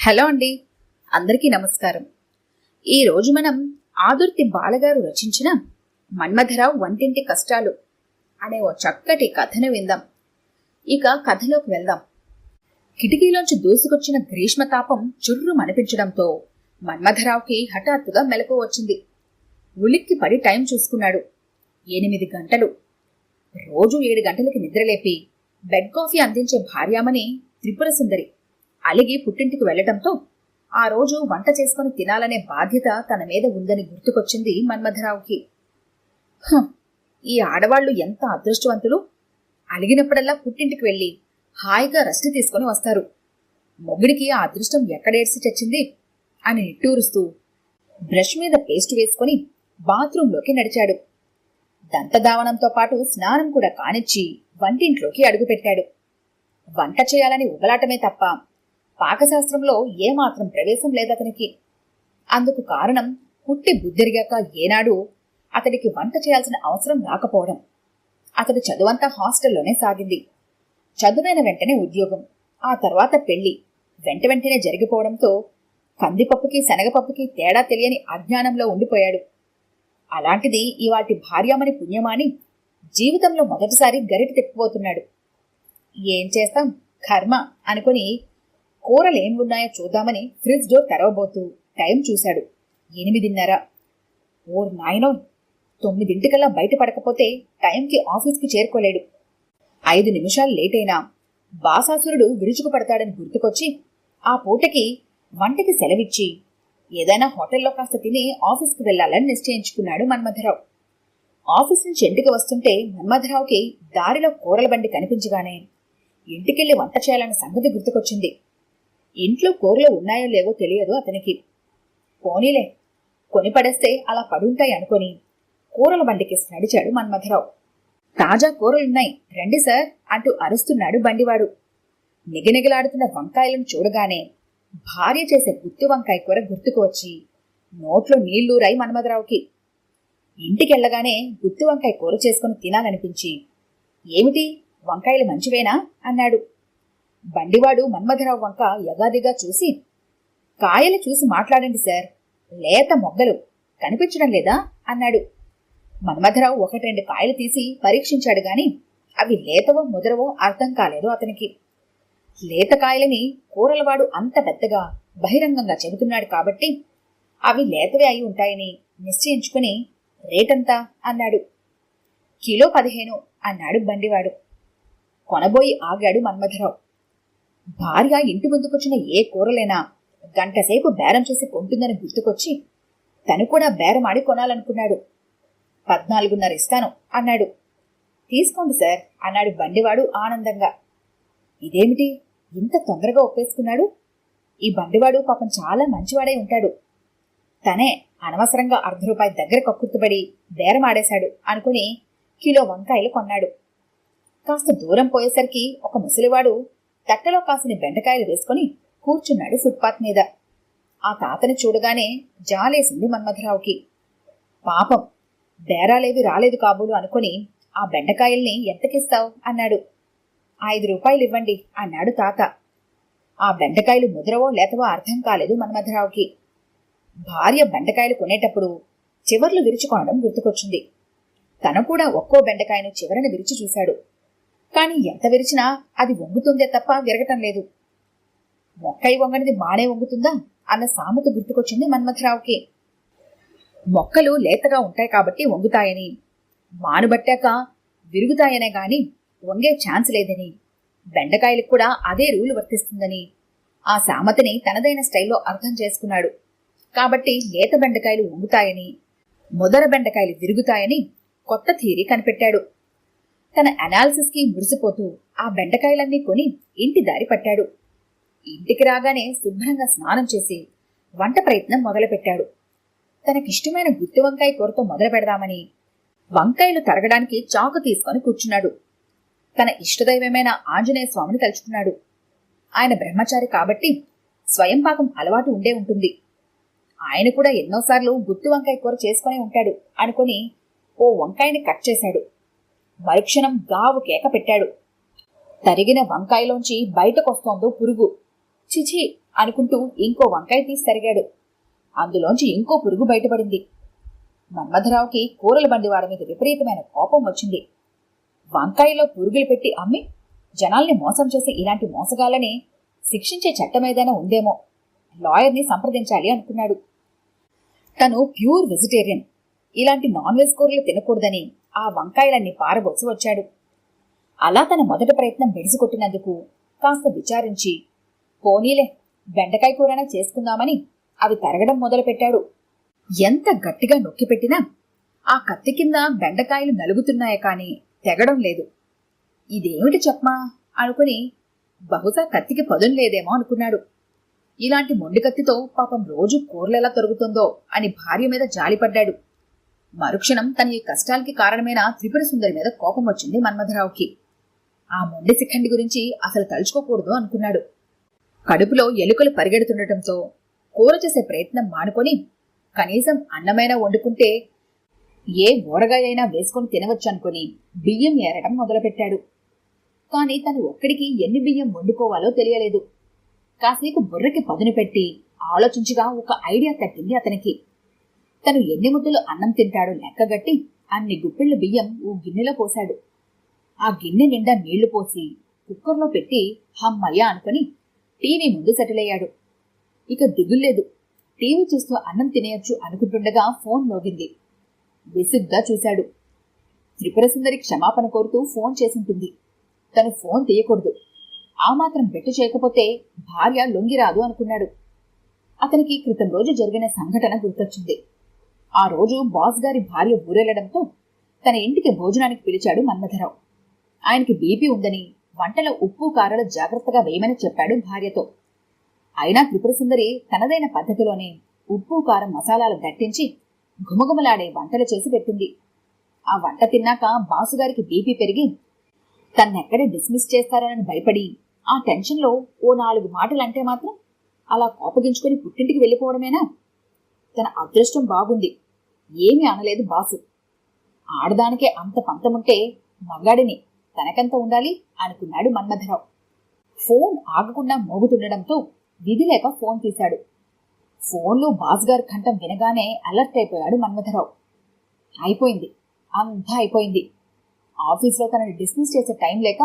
Hello అండి, అందరికీ నమస్కారం. ఈరోజు మనం ఆదుర్తి బాలగారు రచించిన మన్మథరావు వంటింటి కష్టాలు అనే ఓ చక్కటి కథను విందాం. ఇక కథలోకి వెళ్దాం. కిటికీలోంచి దూసుకొచ్చిన గ్రీష్మతాపం చుర్రు మనిపించడంతో మన్మథరావుకి హఠాత్తుగా మెలకువ వచ్చింది. ఉలిక్కి పడి టైం చూసుకున్నాడు. 8 గంటలు. రోజు 7 గంటలకి నిద్రలేపి బెడ్ కాఫీ అందించే భార్యామణి త్రిపుర సుందరి అలిగి పుట్టింటికి వెళ్లటంతో ఆ రోజు వంట చేసుకుని తినాలనే బాధ్యత తన మీద ఉందని గుర్తుకొచ్చింది మన్మథరావుకి. ఈ ఆడవాళ్లు ఎంత అదృష్టవంతులు! అలిగినప్పుడల్లా పుట్టింటికి వెళ్లి హాయిగా రెస్ట్ తీసుకుని వస్తారు. మొగుడికి ఆ అదృష్టం ఎక్కడేడ్చి చచ్చింది అని నిట్టూరుస్తూ బ్రష్ మీద పేస్ట్ వేసుకుని బాత్రూంలోకి నడిచాడు. దంతధావనంతో పాటు స్నానం కూడా కానిచ్చి వంటింట్లోకి అడుగుపెట్టాడు. వంట చేయాలని ఉబలాటమే తప్ప పాకశాస్త్రంలో ఏమాత్రం ప్రవేశం లేదతనికి. అందుకు కారణం పుట్టి బుద్ధిరిగాక ఏనాడు అతడికి వంట చేయాల్సిన అవసరం రాకపోవడం. అతడి చదువంతా హాస్టల్లోనే సాగింది. చదువైన వెంటనే ఉద్యోగం, ఆ తర్వాత పెళ్లి వెంటనే జరిగిపోవడంతో కందిపప్పుకి శనగపప్పుకి తేడా తెలియని అజ్ఞానంలో ఉండిపోయాడు. అలాంటిది ఇవాటి భార్యామణి పుణ్యమాని జీవితంలో మొదటిసారి గరిట తిప్పిపోతున్నాడు. ఏం చేస్తాం, కర్మ అనుకుని కూరలేం ఉన్నాయో చూద్దామని ఫ్రిడ్జ్ డోర్ తెరవబోతూ టైం చూశాడు. 8:30. ఓర్ నాయనో, 9 బయటపడకపోతే టైంకి ఆఫీస్కి చేరుకోలేడు. 5 నిమిషాలు లేట్ అయినా బాసాసురుడు విరుచుకు పడతాడని గుర్తుకొచ్చి ఆ పూటకి వంటకి సెలవిచ్చి ఏదైనా హోటల్లో కాస్త తిని ఆఫీస్కి వెళ్లాలని నిశ్చయించుకున్నాడు మన్మథరావు. ఆఫీస్ నుంచి ఇంటికి వస్తుంటే మన్మథరావుకి దారిలో కూరల బండి కనిపించగానే ఇంటికెళ్లి వంట చేయాలన్న సంగతి గుర్తుకొచ్చింది. ఇంట్లో కూరలు ఉన్నాయో లేవో తెలియదు అతనికి. పోనీలే, కొని పడేస్తే అలా పడుంటాయి అనుకుని కూరల బండికి నడిచాడు మన్మథరావు. తాజా కూరలున్నాయి, రండి సార్ అంటూ అరుస్తున్నాడు బండివాడు. నిగనిగలాడుతున్న వంకాయలను చూడగానే భార్య చేసే గుత్తి వంకాయ కూర గుర్తుకు వచ్చి నోట్లో నీళ్లూరాయి మన్మథరావుకి. ఇంటికెళ్లగానే గుత్తి వంకాయ కూర చేసుకుని తినాలనిపించి, ఏమిటి వంకాయలు మంచివేనా అన్నాడు. బండివాడు మన్మథరావు వంక యగాదిగా చూసి, కాయలు చూసి మాట్లాడండి సార్, లేత మొగ్గలు కనిపించడం లేదా అన్నాడు. మన్మథరావు 1-2 కాయలు తీసి పరీక్షించాడు గాని అవి లేతవో ముదరవో అర్థం కాలేదు అతనికి. లేత కాయలని కూరలవాడు అంత పెద్దగా బహిరంగంగా చెబుతున్నాడు కాబట్టి అవి లేతవే అయి ఉంటాయని నిశ్చయించుకుని రేటంతా అన్నాడు. కిలో 15 అన్నాడు బండివాడు. కొనబోయి ఆగాడు మన్మథరావు. భార్య ఇంటి ముందుకొచ్చిన ఏ కూరలైనా గంటసేపు బేరం చేసి కొంటుందని గుర్తుకొచ్చి తను కూడా బేరమాడి కొనాలనుకున్నాడు. 14.5 ఇస్తాను అన్నాడు. తీసుకోండి సార్ అన్నాడు బండివాడు ఆనందంగా. ఇదేమిటి ఇంత తొందరగా ఒప్పేసుకున్నాడు? ఈ బండివాడు పాపం చాలా మంచివాడై ఉంటాడు. తనే అనవసరంగా ₹1/2 దగ్గర కక్కుర్తుపడి బేరమాడేశాడు అనుకుని కిలో వంకాయలు కొన్నాడు. కాస్త దూరం పోయేసరికి ఒక ముసలివాడు తట్టలో కాసిన బెండకాయలు వేసుకుని కూర్చున్నాడు ఫుట్పాత్ మీద. ఆ తాతని చూడగానే జాలేసింది మన్మథరావుకి. పాపం, బేరాలేవి రాలేదు కాబోలు అనుకుని ఆ బెండకాయల్ని ఎంతకిస్తావు అన్నాడు. ₹5 ఇవ్వండి అన్నాడు తాత. ఆ బెండకాయలు ముదరవో లేతవో అర్థం కాలేదు మన్మథరావుకి. భార్య బెండకాయలు కొనేటప్పుడు చివర్లు విరుచుకోవడం గుర్తుకొచ్చింది. తను కూడా ఒక్కో బెండకాయను చివరని విరిచి చూశాడు. కాని ఎంత విరిచినా అది వంగుతుందే తప్ప విరగటం లేదు. మొక్కై వంగనిది మానే వంగుతుందా అన్న సామెత గుర్తుకొచ్చింది మన్మథరావుకి. మొక్కలు లేతగా ఉంటాయి కాబట్టి వంగుతాయని, మానుబట్టాక విరుగుతాయనే గాని వంగే ఛాన్స్ లేదని, బెండకాయలకు కూడా అదే రూలు వర్తిస్తుందని ఆ సామెతని తనదైన స్టైల్లో అర్థం చేసుకున్నాడు. కాబట్టి లేత బెండకాయలు వంగుతాయని, ముదర బెండకాయలు విరుగుతాయని కొత్త థియరీ కనిపెట్టాడు. తన అనాలిసిస్కి మురిసిపోతూ ఆ బెండకాయలన్నీ కొని ఇంటి దారి పట్టాడు. ఇంటికి రాగానే శుభ్రంగా స్నానం చేసి వంట ప్రయత్నం మొదలుపెట్టాడు. తనకిష్టమైన గుత్తి వంకాయ కూరతో మొదలు పెడదామని వంకాయలు తరగడానికి చాకు తీసుకొని కూర్చున్నాడు. తన ఇష్టదైవమైన ఆంజనేయ స్వామిని తలుచుకున్నాడు. ఆయన బ్రహ్మచారి కాబట్టి స్వయం పాకం అలవాటు ఉండే ఉంటుంది. ఆయన కూడా ఎన్నోసార్లు గుత్తి వంకాయ కూర చేసుకునే ఉంటాడు అనుకుని ఓ వంకాయని కట్ చేశాడు. మరుక్షణం గావు కేక పెట్టాడు. తరిగిన వంకాయలోంచి బయటకొస్తోందో పురుగు. చిచి అనుకుంటూ ఇంకో వంకాయ తీసి తరిగాడు. అందులోంచి ఇంకో పురుగు బయటపడింది. మన్మథరావుకి కూరల బండివాడి మీద విపరీతమైన కోపం వచ్చింది. వంకాయలో పురుగులు పెట్టి అమ్మి జనాల్ని మోసం చేసి ఇలాంటి మోసగాళ్ళని శిక్షించే చట్టమేదైనా ఉందేమో, లాయర్ని సంప్రదించాలి అనుకున్నాడు. తను ప్యూర్ వెజిటేరియన్, ఇలాంటి నాన్ వెజ్ కూరలు తినకూడదని ఆ వంకాయలన్నీ పారబోసి వచ్చాడు. అలా తన మొదటి ప్రయత్నం బెడిసికొట్టినందుకు కాస్త విచారించి, పోనీలే బెండకాయ కూరనా చేసుకుందామని అవి తరగడం మొదలుపెట్టాడు. ఎంత గట్టిగా నొక్కిపెట్టినా ఆ కత్తి కింద బెండకాయలు నలుగుతున్నాయే కాని తెగడం లేదు. ఇదేమిటి చెప్పమా అనుకుని బహుశా కత్తికి పదును లేదేమో అనుకున్నాడు. ఇలాంటి మొండి కత్తితో పాపం రోజు కూరలెలా తొరుగుతుందో అని భార్య మీద జాలిపడ్డాడు. మరుక్షణం తన ఈ కష్టాలకి కారణమైన త్రిపుర సుందరి మీద కోపం వచ్చింది మన్మథరావుకి. ఆ మొండి శిఖండి గురించి అసలు తలుచుకోకూడదు అనుకున్నాడు. కడుపులో ఎలుకలు పరిగెడుతుండటంతో కూర చేసే ప్రయత్నం మానుకొని కనీసం అన్నమైనా వండుకుంటే ఏ ఊరగాయ అయినా వేసుకొని తినవచ్చు అనుకుని బియ్యం ఏరడం మొదలుపెట్టాడు. కాని తను ఒక్కడికి ఎన్ని బియ్యం వండుకోవాలో తెలియలేదు. కాసేపు బుర్రకి పదును పెట్టి ఆలోచించగా ఒక ఐడియా తట్టింది అతనికి. తను ఎన్ని ముద్దలు అన్నం తింటాడో లెక్కగట్టి అన్ని గుప్పిళ్లు బియ్యం ఓ గిన్నెలో పోశాడు. ఆ గిన్నె నిండా నీళ్లు పోసి కుక్కర్లో పెట్టి హమ్మయ్య అనుకుని టీవీ ముందు సెటిల్ అయ్యాడు. ఇక దిగుల్లేదు, టీవీ చూస్తూ అన్నం తినేయొచ్చు అనుకుంటుండగా ఫోన్ మోగింది. విసుగ్గా చూశాడు. త్రిపుర సుందరి క్షమాపణ కోరుతూ ఫోన్ చేసుంటుంది. తను ఫోన్ తీయకూడదు, ఆ మాత్రం బెట్టు చేయకపోతే భార్య లొంగిరాదు అనుకున్నాడు. అతనికి క్రితం రోజు జరిగిన సంఘటన గుర్తొచ్చింది. ఆ రోజు బాస్ గారి భార్య ఊరెళ్లడంతో తన ఇంటికి భోజనానికి పిలిచాడు మన్మథరావు. ఆయనకి బీపీ ఉందని వంటలో ఉప్పు కారాలు జాగ్రత్తగా వేయమని చెప్పాడు భార్యతో. అయినా త్రిపుర సుందరి తనదైన పద్ధతిలోనే ఉప్పు కారం మసాలాలు దట్టించి ఘుమఘుమలాడే వంటలు చేసి పెట్టింది. ఆ వంట తిన్నాక బాసుగారికి బీపీ పెరిగి తన్నెక్కడే డిస్మిస్ చేస్తారోనని భయపడి ఆ టెన్షన్లో ఓ 4 మాటలంటే మాత్రం అలా కోపగించుకుని పుట్టింటికి వెళ్ళిపోవడమేనా? తన అదృష్టం బాగుంది, ఏమీ అనలేదు బాసు. ఆడదానికే అంత పంతముంటే మగాడిని తనకెంత ఉండాలి అనుకున్నాడు మన్మథరావు. ఫోన్ ఆగకుండా మోగుతుండడంతో విధి లేక ఫోన్ తీశాడు. ఫోన్లో బాస్గారి కంఠం వినగానే అలర్ట్ అయిపోయాడు మన్మథరావు. అయిపోయింది, అంతా అయిపోయింది. ఆఫీస్లో తనని డిస్మిస్ చేసే టైం లేక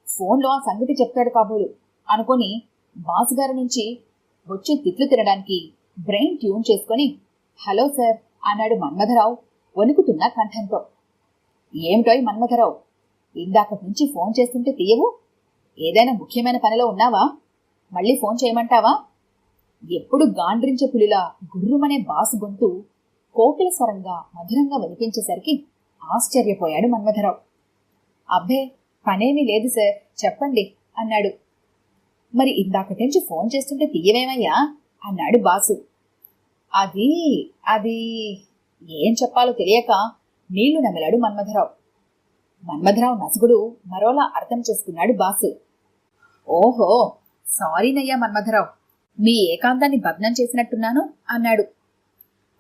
ఫోన్లో ఆ సంగతి చెప్తాడు కాబోలు అనుకొని బాస్ గారి నుంచి వచ్చే తిట్లు తినడానికి బ్రెయిన్ ట్యూన్ చేసుకుని హలో సార్ అన్నాడు మన్మథరావు వణుకుతున్న కంఠంతో. ఏమిటోయ్ మన్మథరావు, ఇందాకటి నుంచి ఫోన్ చేస్తుంటే తీయవు? ఏదైనా ముఖ్యమైన పనిలో ఉన్నావా? మళ్ళీ ఫోన్ చేయమంటావా? ఎప్పుడు గాండ్రించే పులిలా గుర్రుమనే బాసు గొంతు కోకిల స్వరంగా మధురంగా వినిపించేసరికి ఆశ్చర్యపోయాడు మన్మథరావు. అబ్బే పనేమీ లేదు సార్, చెప్పండి అన్నాడు. మరి ఇందాకటి నుంచి ఫోన్ చేస్తుంటే తీయవేమయ్యా అన్నాడు బాసు. అది అది ఏం చెప్పాలో తెలియక నీళ్లు నమిలాడు మన్మథరావు. మన్మథరావు నసుగుడు మరోలా అర్థం చేసుకున్నాడు బాసు. ఓహో, సారీనయ్యా మన్మథరావు, మీ ఏకాంతాన్ని భగ్నం చేసినట్టున్నాను అన్నాడు.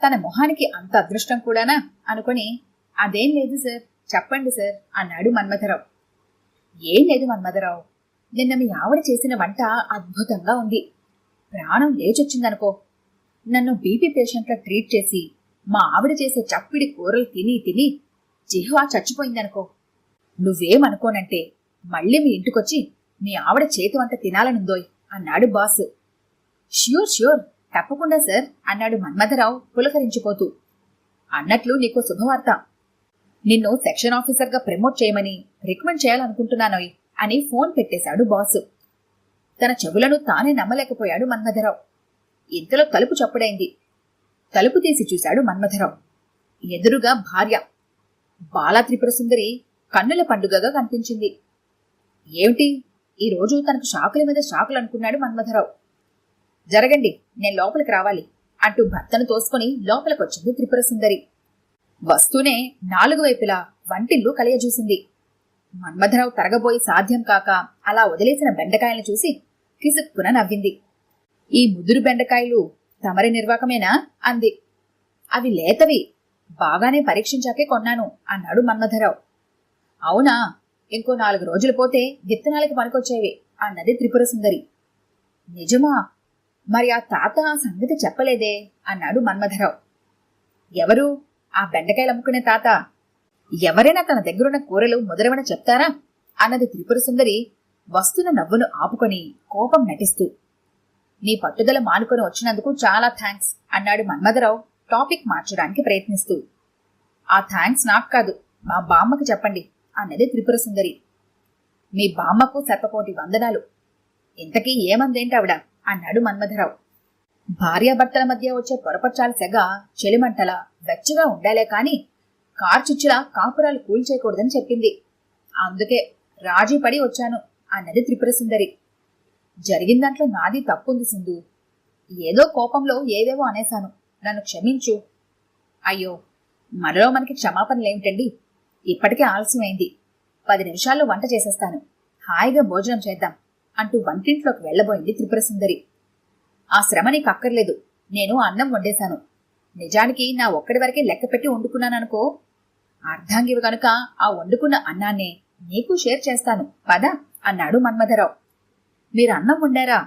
తన మొహానికి అంత అదృష్టం కూడానా అనుకుని అదేం లేదు సార్, చెప్పండి సార్ అన్నాడు మన్మథరావు. ఏం లేదు మన్మథరావు, నిన్న మీ ఆవిడ చేసిన వంట అద్భుతంగా ఉంది. ప్రాణం లేచొచ్చిందనుకో. నన్ను బీపీ పేషెంట్లా ట్రీట్ చేసి మా ఆవిడ చేసే చప్పిడి కూరలు తిని తిని జిహ్వా చచ్చిపోయిందనుకో. నువ్వేమనుకోనంటే మళ్ళీ మీ ఇంటికొచ్చి మీ ఆవిడ చేతి వంట తినాలనుందోయ్ అన్నాడు బాస్. ష్యూర్ ష్యూర్, తప్పకుండా సార్ అన్నాడు మన్మథరావు పులకరించిపోతూ. అన్నట్లు నీకో శుభవార్త, నిన్ను సెక్షన్ ఆఫీసర్గా ప్రమోట్ చేయమని రికమెండ్ చేయాలనుకుంటున్నానోయ్ అని ఫోన్ పెట్టేశాడు బాసు. తన చెవులను తానే నమ్మలేకపోయాడు మన్మథరావు. ఇంతలో తలుపు చప్పుడైంది. తలుపు తీసి చూశాడు మన్మథరావు. ఎదురుగా భార్య బాలా త్రిపుర సుందరి కన్నుల పండుగగా కనిపించింది. ఏమిటి ఈరోజు తనకు షాకుల మీద షాకులు అనుకున్నాడు మన్మథరావు. జరగండి, నేను లోపలికి రావాలి అంటూ భర్తను తోసుకొని లోపలికొచ్చింది త్రిపుర సుందరి. వస్తూనే 4 వైపులా వంటిల్లు కలియజూసింది. మన్మథరావు తరగబోయి సాధ్యం కాక అలా వదిలేసిన బెండకాయలను చూసి కిసుక్కున నవ్వింది. ఈ ముదురు బెండకాయలు తమరి నిర్వాకమేనా అంది. అవి లేతవి, బాగానే పరీక్షించాకే కొన్నాను అన్నాడు మన్మథరావు. అవునా, ఇంకో 4 రోజులు పోతే విత్తనాలకి పనికొచ్చేవి అన్నది త్రిపుర సుందరి. నిజమా? మరి ఆ తాత ఆ సంగతి చెప్పలేదే అన్నాడు మన్మథరావు. ఎవరు? ఆ బెండకాయలు అమ్ముకునే తాత. ఎవరైనా తన దగ్గరున్న కూరలు ముదరవన చెప్తారా అన్నది త్రిపుర సుందరి వస్తున్న నవ్వును ఆపుకొని కోపం నటిస్తూ. నీ పట్టుదల మానుకొని వచ్చినందుకు చాలా థ్యాంక్స్ అన్నాడు మన్మథరావు టాపిక్ మార్చడానికి ప్రయత్నిస్తూ. ఆ థ్యాంక్స్ నాకు కాదు, మా బామ్మకి చెప్పండి అన్నది త్రిపుర సుందరి. మీ బామ్మకు సర్పకోటి వందనాలు. ఇంతకీ ఏమందేంటావిడ అన్నాడు మన్మథరావు. భార్యాభర్తల మధ్య వచ్చే పొరపచ్చాల సెగ చెలిమంటలా వెచ్చగా ఉండాలే కాని కార్చిచ్చులా కాపురాలు కూల్చేయకూడదని చెప్పింది. అందుకే రాజీ పడి వచ్చాను అన్నది త్రిపుర సుందరి. జరిగిన దాంట్లో నాది తప్పుంది సింధు. ఏదో కోపంలో ఏవేవో అనేశాను, నన్ను క్షమించు. అయ్యో, మరో మనకి క్షమాపణలేమిటండి? ఇప్పటికే ఆలస్యమైంది. 10 నిమిషాల్లో వంట చేసేస్తాను, హాయిగా భోజనం చేద్దాం అంటూ వంటింట్లోకి వెళ్లబోయింది త్రిపుర సుందరి. ఆ శ్రమ నీకు అక్కర్లేదు, నేను అన్నం వండేశాను. నిజానికి నా ఒక్కడి వరకే లెక్క పెట్టి వండుకున్నాననుకో. అర్ధాంగివి కనుక ఆ వండుకున్న అన్నాన్నే నీకు షేర్ చేస్తాను పద అన్నాడు మన్మథరావు. మీరు అన్నం వండారా?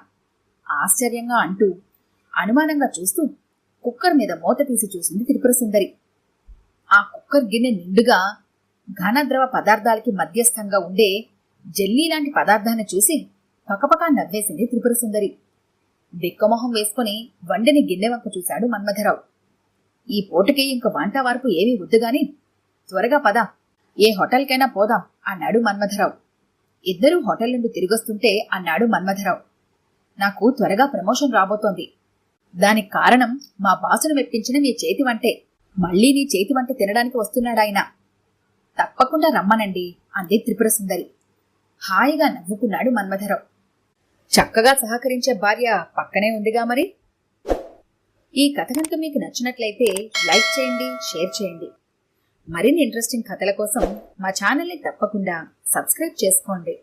ఆశ్చర్యంగా అంటూ అనుమానంగా చూస్తూ కుక్కర్ మీద మూత తీసి చూసింది త్రిపుర సుందరి. ఆ కుక్కర్ గిన్నె నిండుగా ఘనద్రవ పదార్థాలకి మధ్యస్థంగా ఉండే జెల్లీ లాంటి పదార్థాన్ని చూసి పకపకా నవ్వేసింది త్రిపుర సుందరి. బిక్కమొహం వేసుకుని వండిని గిన్నె వంక చూశాడు మన్మథరావు. ఈ పూటకి ఇంక వంట వార్పు ఏమీ వద్దుగాని త్వరగా పద, ఏ హోటల్కైనా పోదాం అన్నాడు మన్మథరావు. ఇద్దరూ హోటల్ నుండి తిరిగొస్తుంటే అన్నాడు మన్మథరావు. నాకు త్వరగా ప్రమోషన్ రాబోతోంది. దానికి కారణం మా బాసును మెప్పించిన మీ చేతి వంటే. మళ్లీ నీ చేతి వంట తినడానికి వస్తున్నాడాయన. తప్పకుండా రమ్మనండి అంది త్రిపుర సుందరి. హాయిగా నవ్వుకున్నాడు మన్మథరావు. చక్కగా సహకరించే భార్య పక్కనే ఉందిగా మరి. ఈ కథ కనుక మీకు నచ్చినట్లయితే లైక్ చేయండి, షేర్ చేయండి. మరిన్ని ఇంట్రెస్టింగ్ కథల కోసం మా ఛానల్ని తప్పకుండా సబ్స్క్రైబ్ చేసుకోండి.